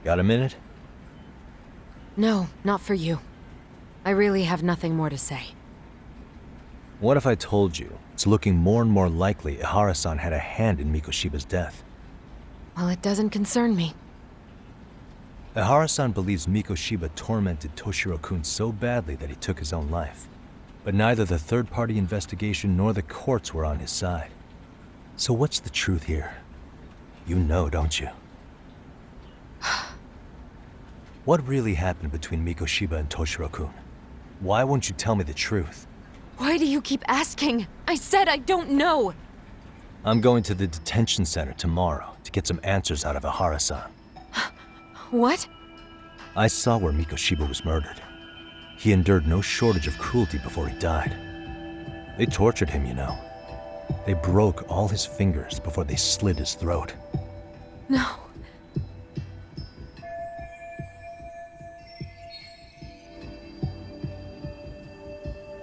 Got a minute? No, not for you. I really have nothing more to say. What if I told you it's looking more and more likely Ihara-san had a hand in Mikoshiba's death? Well, it doesn't concern me. Ihara-san believes Mikoshiba tormented Toshiro-kun so badly that he took his own life. But neither the third-party investigation nor the courts were on his side. So what's the truth here? You know, don't you? What really happened between Mikoshiba and Toshiro-kun? Why won't you tell me the truth? Why do you keep asking? I said I don't know! I'm going to the detention center tomorrow to get some answers out of Ihara-san. What? I saw where Mikoshiba was murdered. He endured no shortage of cruelty before he died. They tortured him, you know. They broke all his fingers before they slit his throat. No.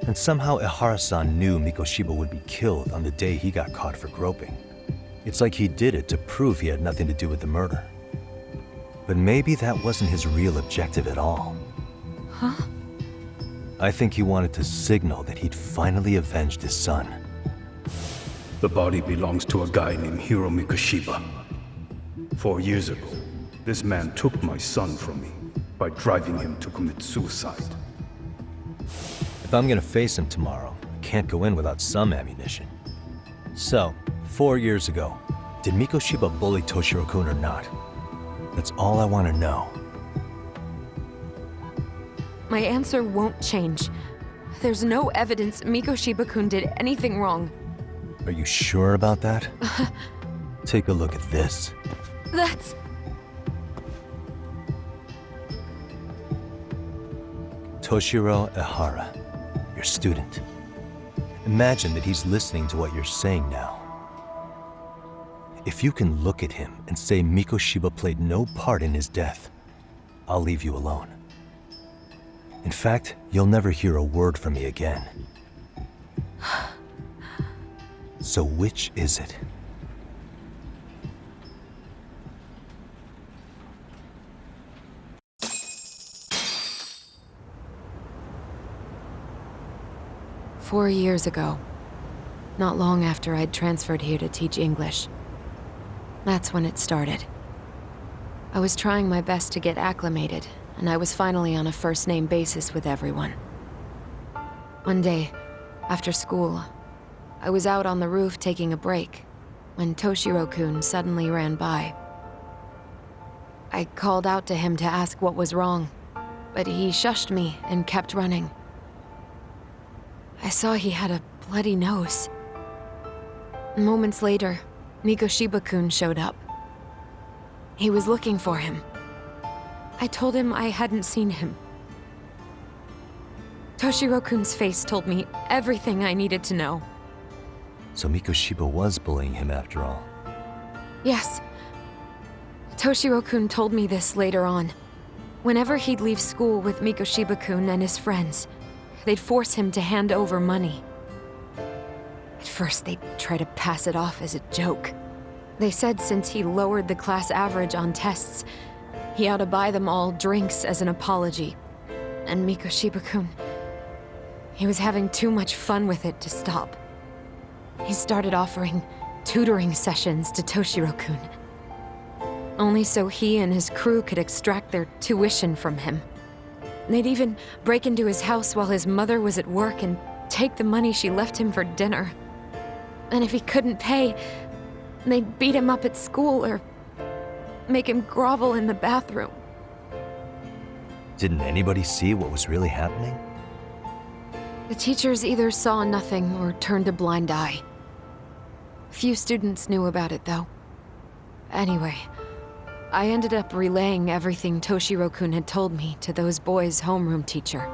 And somehow Ihara-san knew Mikoshiba would be killed on the day he got caught for groping. It's like he did it to prove he had nothing to do with the murder. But maybe that wasn't his real objective at all. Huh? I think he wanted to signal that he'd finally avenged his son. The body belongs to a guy named Hiro Mikoshiba. 4 years ago, this man took my son from me by driving him to commit suicide. If I'm gonna face him tomorrow, I can't go in without some ammunition. So, 4 years ago, did Mikoshiba bully Toshiro-kun or not? That's all I want to know. My answer won't change. There's no evidence Mikoshiba-kun did anything wrong. Are you sure about that? Take a look at this. That's... Toshiro Ihara, your student. Imagine that he's listening to what you're saying now. If you can look at him and say Mikoshiba played no part in his death, I'll leave you alone. In fact, you'll never hear a word from me again. So which is it? "4 years ago, not long after I'd transferred here to teach English. That's when it started. I was trying my best to get acclimated, and I was finally on a first-name basis with everyone. One day, after school, I was out on the roof taking a break, when Toshiro-kun suddenly ran by. I called out to him to ask what was wrong, but he shushed me and kept running. I saw he had a bloody nose. Moments later, Mikoshiba-kun showed up. He was looking for him. I told him I hadn't seen him. Toshiro-kun's face told me everything I needed to know. So Mikoshiba was bullying him after all. Yes. Toshiro-kun told me this later on. Whenever he'd leave school with Mikoshiba-kun and his friends, they'd force him to hand over money. At first, they'd try to pass it off as a joke. They said since he lowered the class average on tests, he ought to buy them all drinks as an apology. And Mikoshiba-kun, he was having too much fun with it to stop. He started offering tutoring sessions to Toshiro-kun, only so he and his crew could extract their tuition from him. They'd even break into his house while his mother was at work and take the money she left him for dinner. And if he couldn't pay, they'd beat him up at school or make him grovel in the bathroom. Didn't anybody see what was really happening? The teachers either saw nothing or turned a blind eye. Few students knew about it, though. Anyway, I ended up relaying everything Toshiro-kun had told me to those boys' homeroom teacher.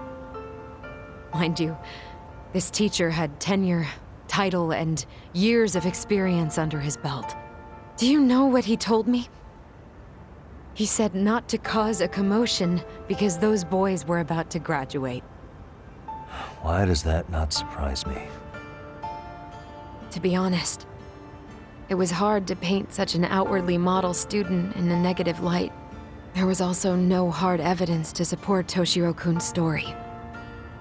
Mind you, this teacher had tenure, title, and years of experience under his belt. Do you know what he told me? He said not to cause a commotion because those boys were about to graduate. Why does that not surprise me? To be honest, it was hard to paint such an outwardly model student in a negative light. There was also no hard evidence to support Toshiro-kun's story.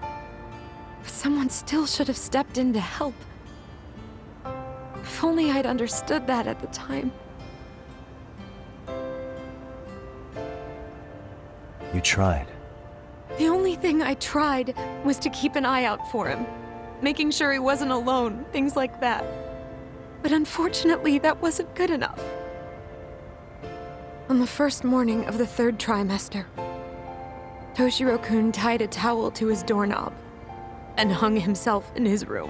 But someone still should have stepped in to help. If only I'd understood that at the time. You tried. The only thing I tried was to keep an eye out for him, making sure he wasn't alone, things like that. But unfortunately, that wasn't good enough. On the first morning of the 3rd trimester, Toshiro-kun tied a towel to his doorknob and hung himself in his room.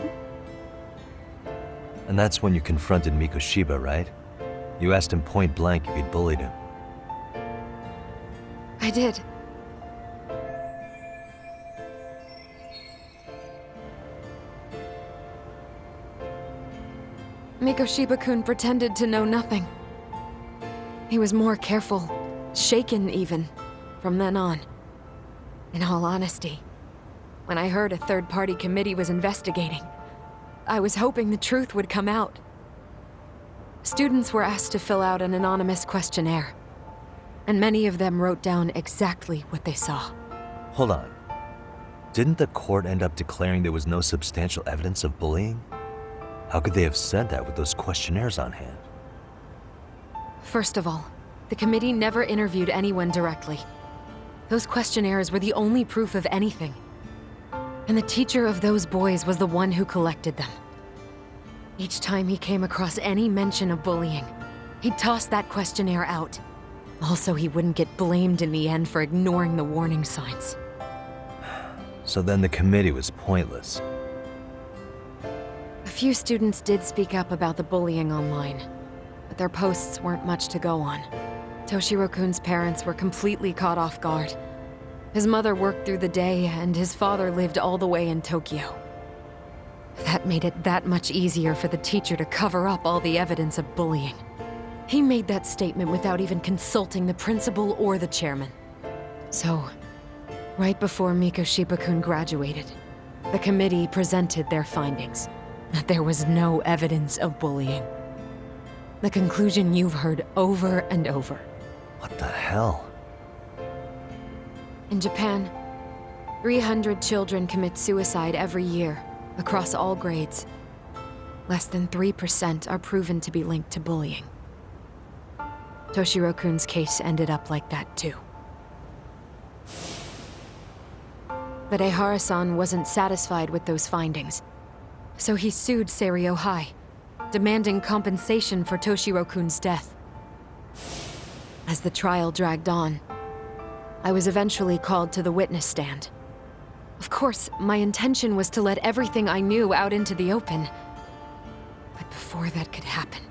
And that's when you confronted Mikoshiba, right? You asked him point blank if you'd bullied him. I did. Mikoshiba-kun pretended to know nothing. He was more careful, shaken even, from then on. In all honesty, when I heard a third-party committee was investigating, I was hoping the truth would come out. Students were asked to fill out an anonymous questionnaire, and many of them wrote down exactly what they saw. Hold on. Didn't the court end up declaring there was no substantial evidence of bullying? How could they have said that with those questionnaires on hand? First of all, the committee never interviewed anyone directly. Those questionnaires were the only proof of anything. And the teacher of those boys was the one who collected them. Each time he came across any mention of bullying, he'd toss that questionnaire out. Also, he wouldn't get blamed in the end for ignoring the warning signs. So then the committee was pointless. A few students did speak up about the bullying online, but their posts weren't much to go on. Toshiro-kun's parents were completely caught off guard. His mother worked through the day, and his father lived all the way in Tokyo. That made it that much easier for the teacher to cover up all the evidence of bullying. He made that statement without even consulting the principal or the chairman. So, right before Mikoshiba-kun graduated, the committee presented their findings. That there was no evidence of bullying. The conclusion you've heard over and over. What the hell? In Japan, 300 children commit suicide every year, across all grades. Less than 3% are proven to be linked to bullying. Toshiro-kun's case ended up like that too. But Ehara-san wasn't satisfied with those findings. So he sued Seiryo High, demanding compensation for Toshiro-kun's death. As the trial dragged on, I was eventually called to the witness stand. Of course, my intention was to let everything I knew out into the open. But before that could happen,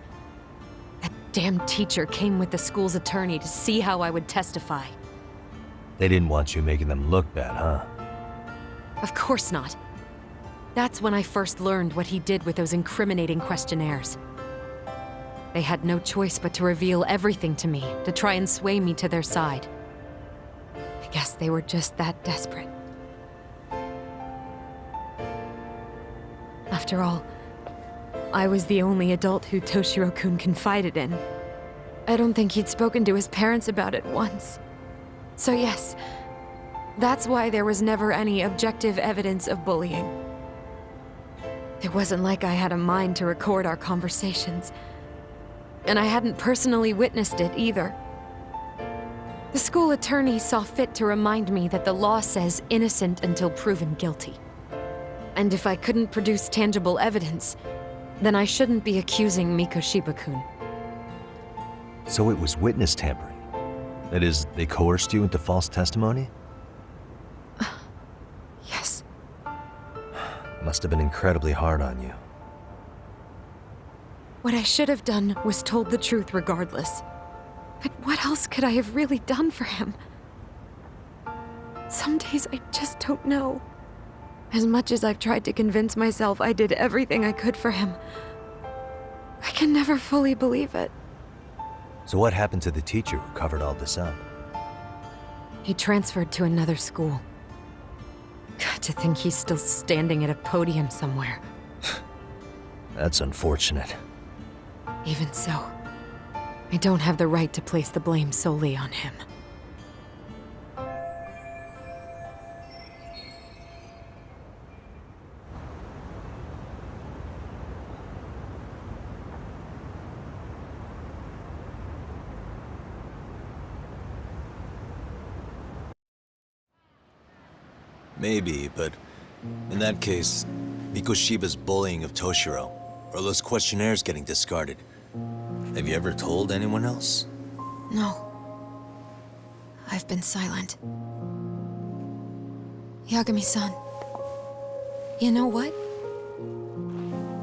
that damn teacher came with the school's attorney to see how I would testify. They didn't want you making them look bad, huh? Of course not. That's when I first learned what he did with those incriminating questionnaires. They had no choice but to reveal everything to me, to try and sway me to their side. I guess they were just that desperate. After all, I was the only adult who Toshiro-kun confided in. I don't think he'd spoken to his parents about it once. So yes, that's why there was never any objective evidence of bullying. It wasn't like I had a mind to record our conversations. And I hadn't personally witnessed it either. The school attorney saw fit to remind me that the law says innocent until proven guilty. And if I couldn't produce tangible evidence, then I shouldn't be accusing Mikoshiba-kun. So it was witness tampering. That is, they coerced you into false testimony? Yes. Must have been incredibly hard on you. What I should have done was told the truth regardless. But what else could I have really done for him? Some days I just don't know. As much as I've tried to convince myself I did everything I could for him, I can never fully believe it. So what happened to the teacher who covered all this up? He transferred to another school. God, to think he's still standing at a podium somewhere. That's unfortunate. Even so, I don't have the right to place the blame solely on him. Maybe, but in that case, Mikoshiba's bullying of Toshiro, or those questionnaires getting discarded. Have you ever told anyone else? No. I've been silent. Yagami-san. You know what?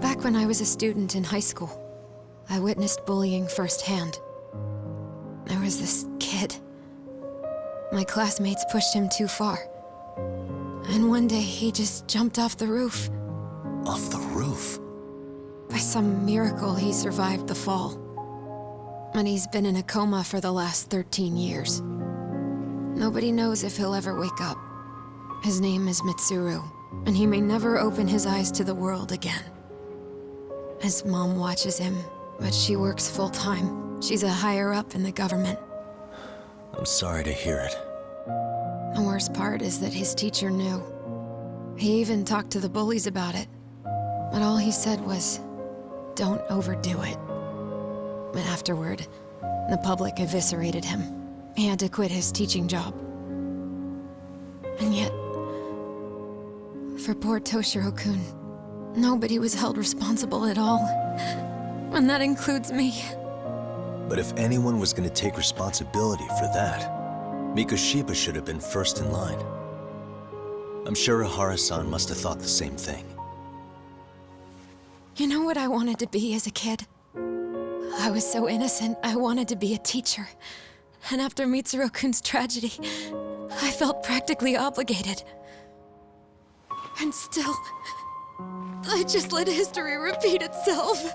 Back when I was a student in high school, I witnessed bullying firsthand. There was this kid. My classmates pushed him too far. And one day he just jumped off the roof. Off the roof? By some miracle, he survived the fall. And he's been in a coma for the last 13 years. Nobody knows if he'll ever wake up. His name is Mitsuru, and he may never open his eyes to the world again. His mom watches him, but she works full-time. She's a higher-up in the government. I'm sorry to hear it. The worst part is that his teacher knew. He even talked to the bullies about it. But all he said was, don't overdo it. But afterward, the public eviscerated him. He had to quit his teaching job. And yet, for poor Toshiro-kun, nobody was held responsible at all. And that includes me. But if anyone was going to take responsibility for that, Mikoshiba should have been first in line. I'm sure Ihara-san must have thought the same thing. You know what I wanted to be as a kid? I was so innocent, I wanted to be a teacher. And after Mitsuru-kun's tragedy, I felt practically obligated. And still, I just let history repeat itself.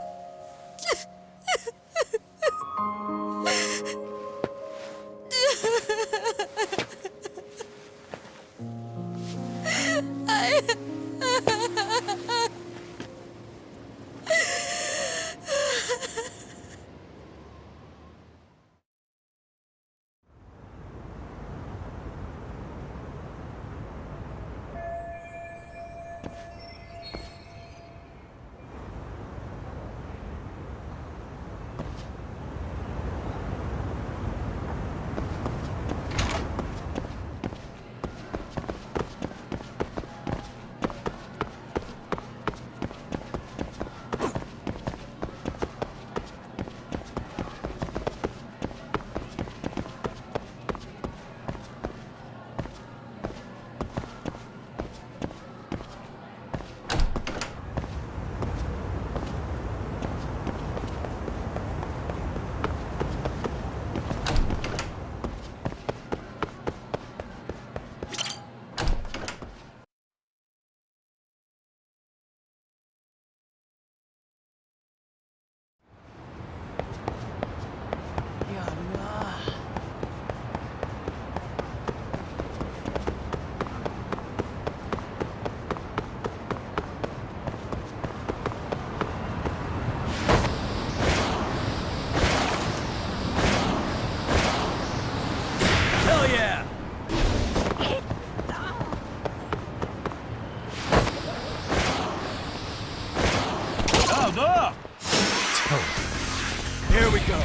Here we go.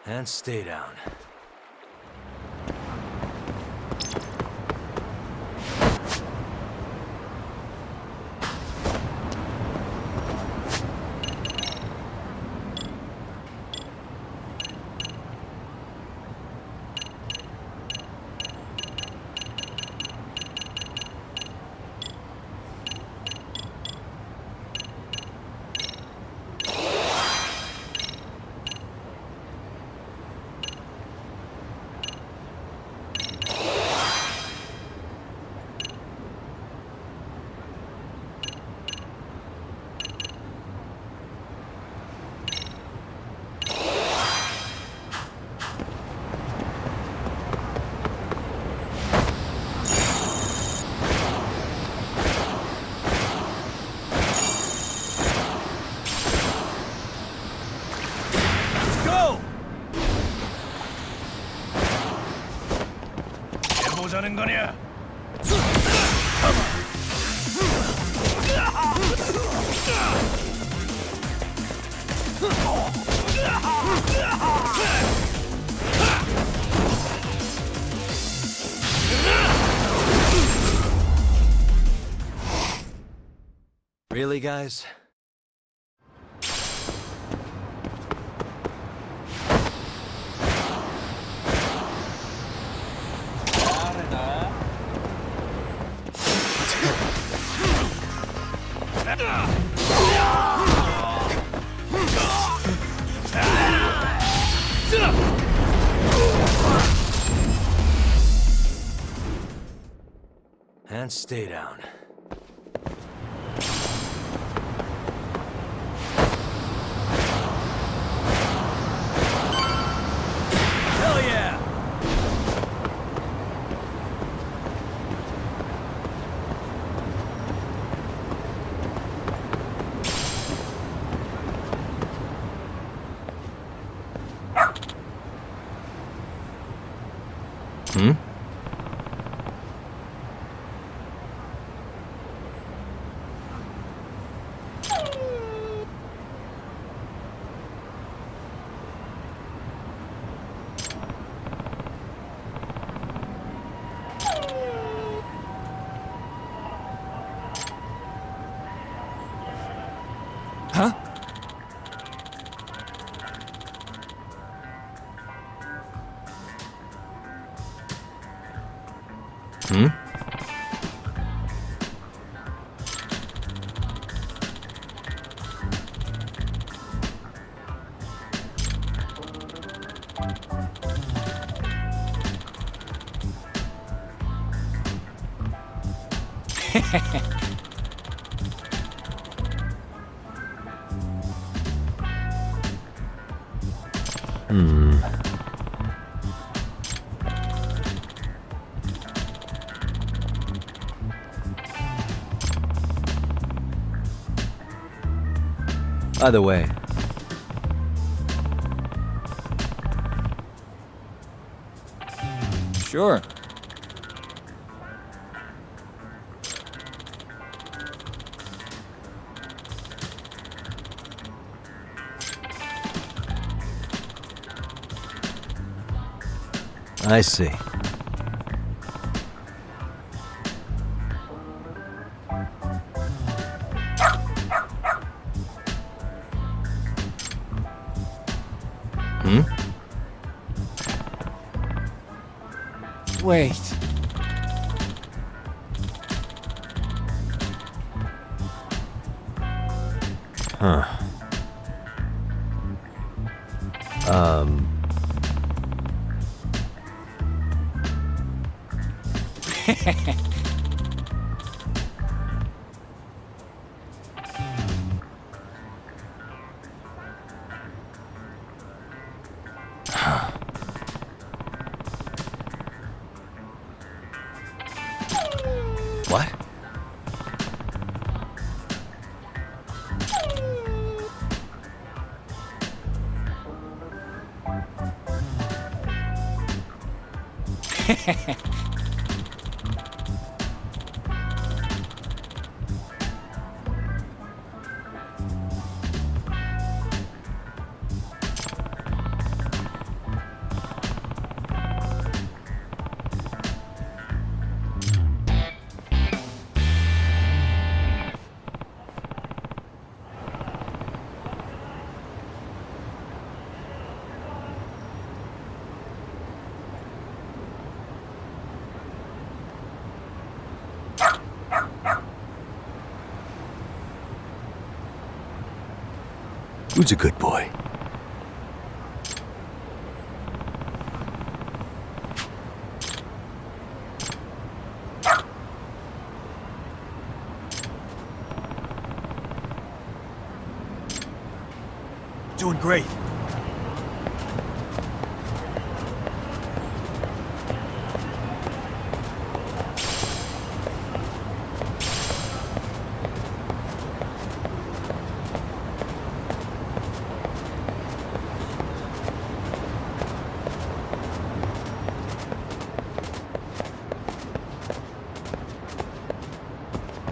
And stay down. 보자는 거냐? Really, guys? And stay down. Hell yeah! Hmm? Huh? Hmm? Hmm. By the way, Sure. I see. Hmm? Wait. Huh. What? Who's a good boy? Doing great.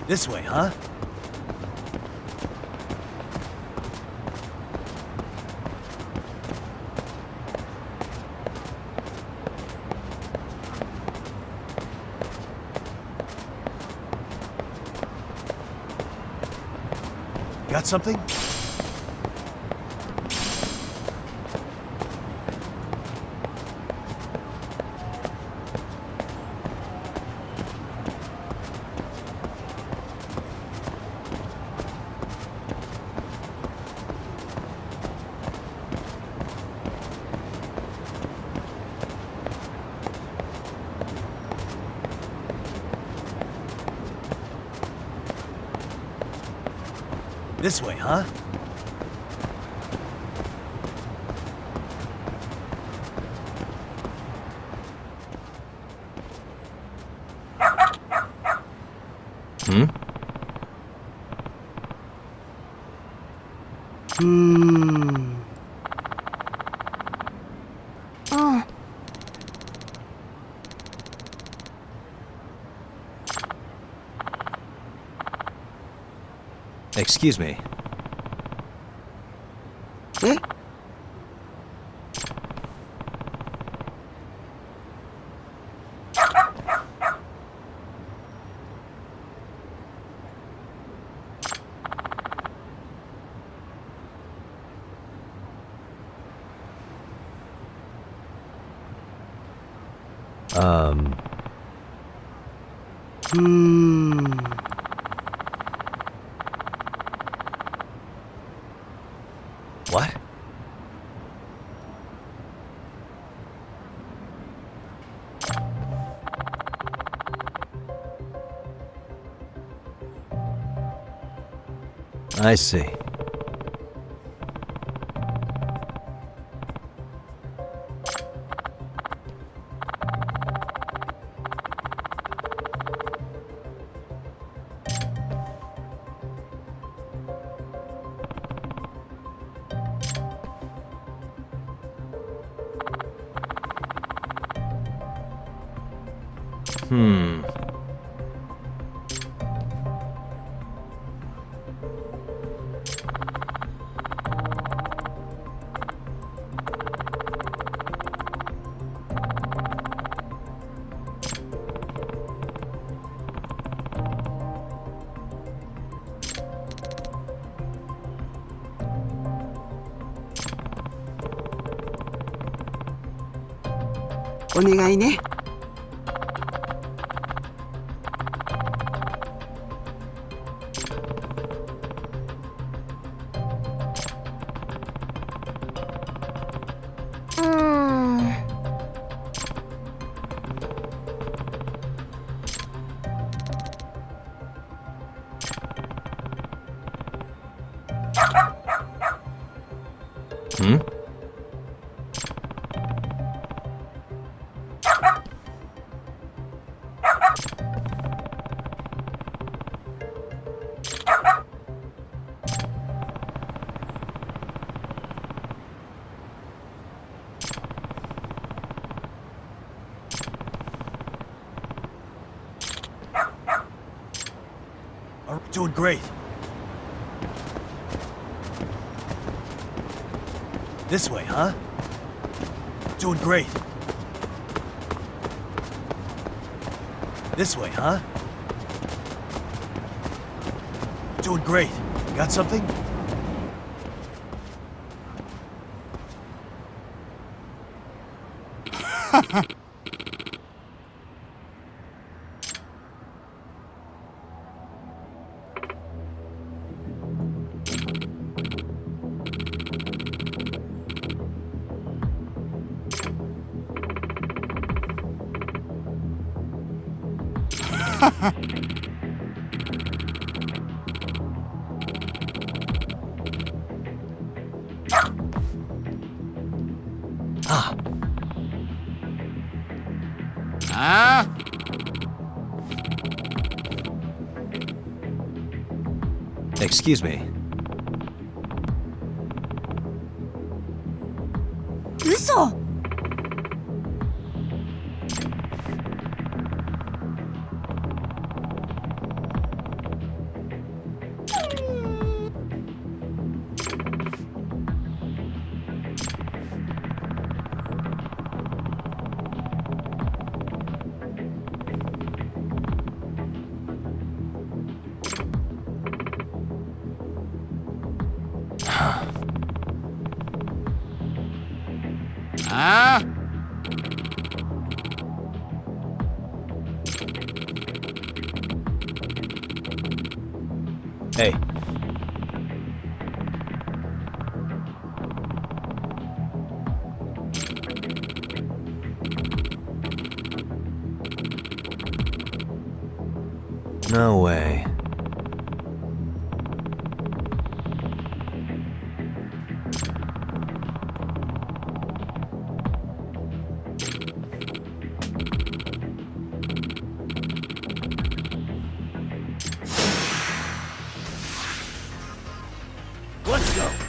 This way, huh? Got something? This way, huh? Hmm? Excuse me. Eh? What? I see.お願いね。Hmm? Doing great. This way, huh? Doing great. This way, huh? Doing great. Got something? Excuse me. 嘘。Hey. No way. Let's go.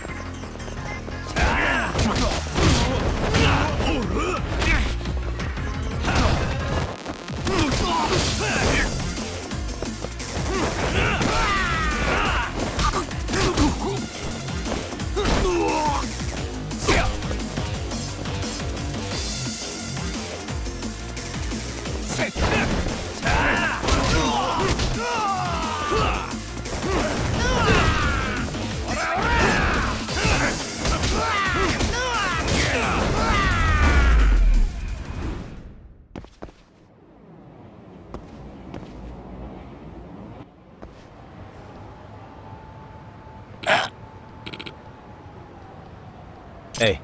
Hey.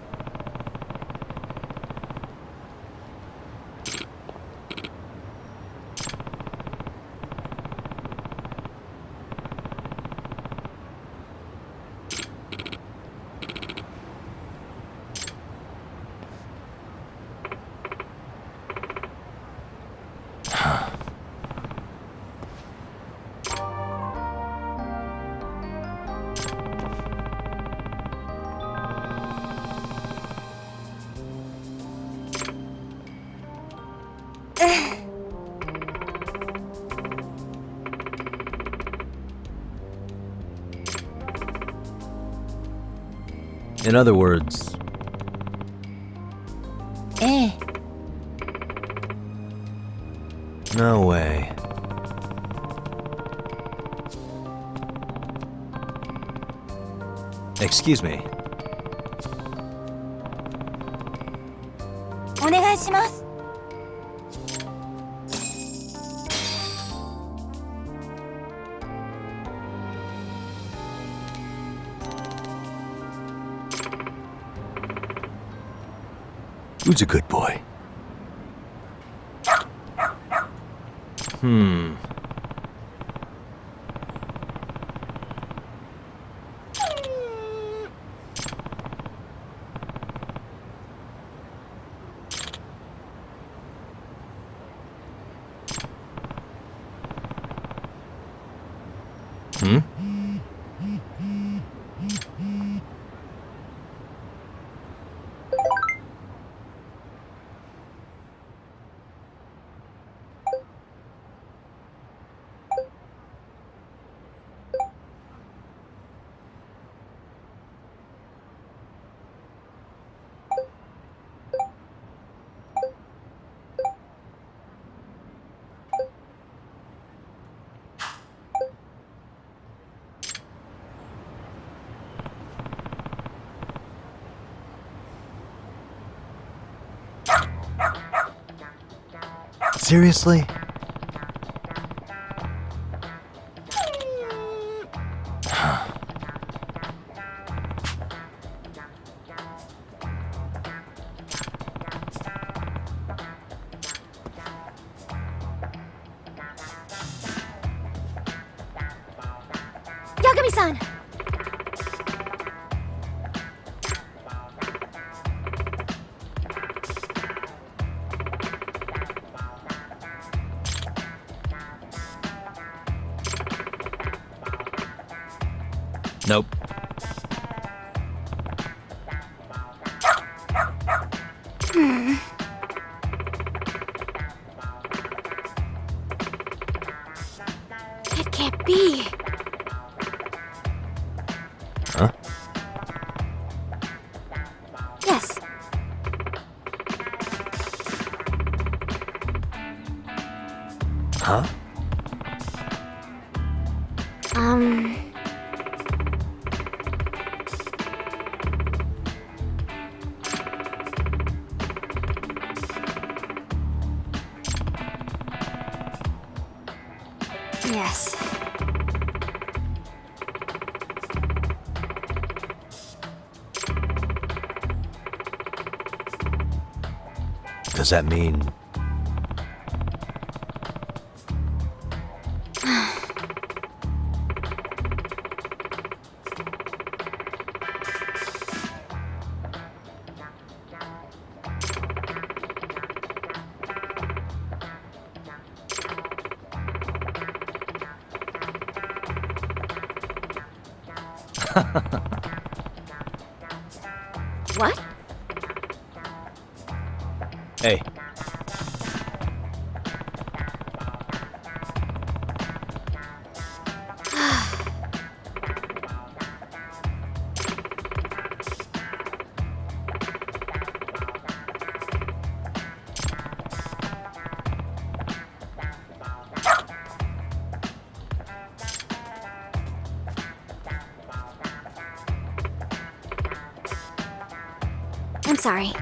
In other words, ええ no way. Excuse me. お願いします Who's a good boy? Hmm. Hmm? Seriously? Yagami-san! Nope. It can't be. Huh? Yes. Huh? Yes. Does that mean... What? Hey. I'm sorry.